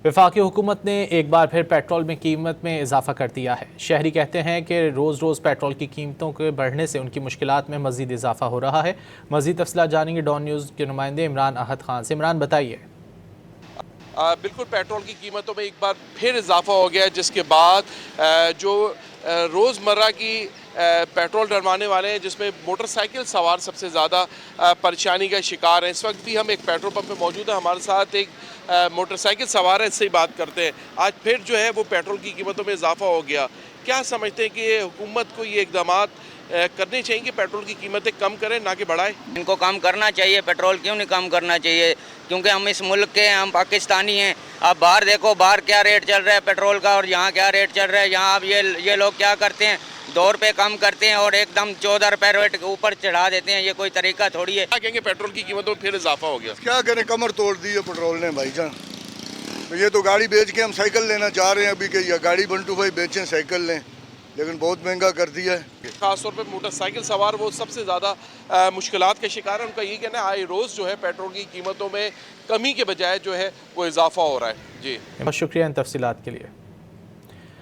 वफाकी हुकूमत ने एक बार फिर पेट्रोल में कीमत में इजाफा कर दिया है। शहरी कहते हैं कि रोज़ रोज़ पेट्रोल की कीमतों के बढ़ने से उनकी मुश्किलात में मज़ीद इजाफा हो रहा है। मज़ीद तफसीलात जानेंगे डॉन न्यूज़ के नुमाइंदे इमरान अहद खान से। इमरान, बताइए। बिल्कुल पेट्रोल की कीमतों में एक बार फिर इजाफा हो गया है, जिसके बाद जो रोज़मर्रा की पेट्रोल डलवाने वाले हैं, जिसमें मोटरसाइकिल सवार सबसे ज़्यादा परेशानी का शिकार हैं। इस वक्त भी हम एक पेट्रोल पंप पे मौजूद है, हमारे साथ एक मोटरसाइकिल सवार है, इससे ही बात करते हैं। आज फिर जो है वो पेट्रोल की कीमतों में इजाफा हो गया। क्या समझते हैं कि ये हुकूमत को ये इक़दामात करने चाहिए कि पेट्रोल की कीमतें कम करें, ना कि बढ़ाएं? इनको कम करना चाहिए। पेट्रोल क्यों नहीं कम करना चाहिए? क्योंकि हम इस मुल्क के हैं, हम पाकिस्तानी हैं। आप बाहर देखो, बाहर क्या रेट चल रहा है पेट्रोल का और यहाँ क्या रेट चल रहा है। यहाँ अब ये लोग क्या करते हैं, 2 रुपये कम करते हैं और एकदम 14 रुपये रेट ऊपर चढ़ा देते हैं। ये कोई तरीका थोड़ी है। क्या कहेंगे, पेट्रोल की कीमतों में फिर इजाफा हो गया? क्या करें, कमर तोड़ दी है पेट्रोल ने भाईजान। ये तो गाड़ी बेच के हम साइकिल लेना चाह रहे हैं अभी कि या गाड़ी बंटू भाई बेचें साइकिल लें, लेकिन बहुत महंगा कर दिया है। खासतौर पे मोटरसाइकिल सवार वो सबसे ज़्यादा मुश्किलात का शिकार है। उनका ये कहना है आए रोज़ जो है पेट्रोल की कीमतों में कमी के बजाय जो है वो इजाफा हो रहा है। जी, बहुत शुक्रिया इन तफसीलात के लिए।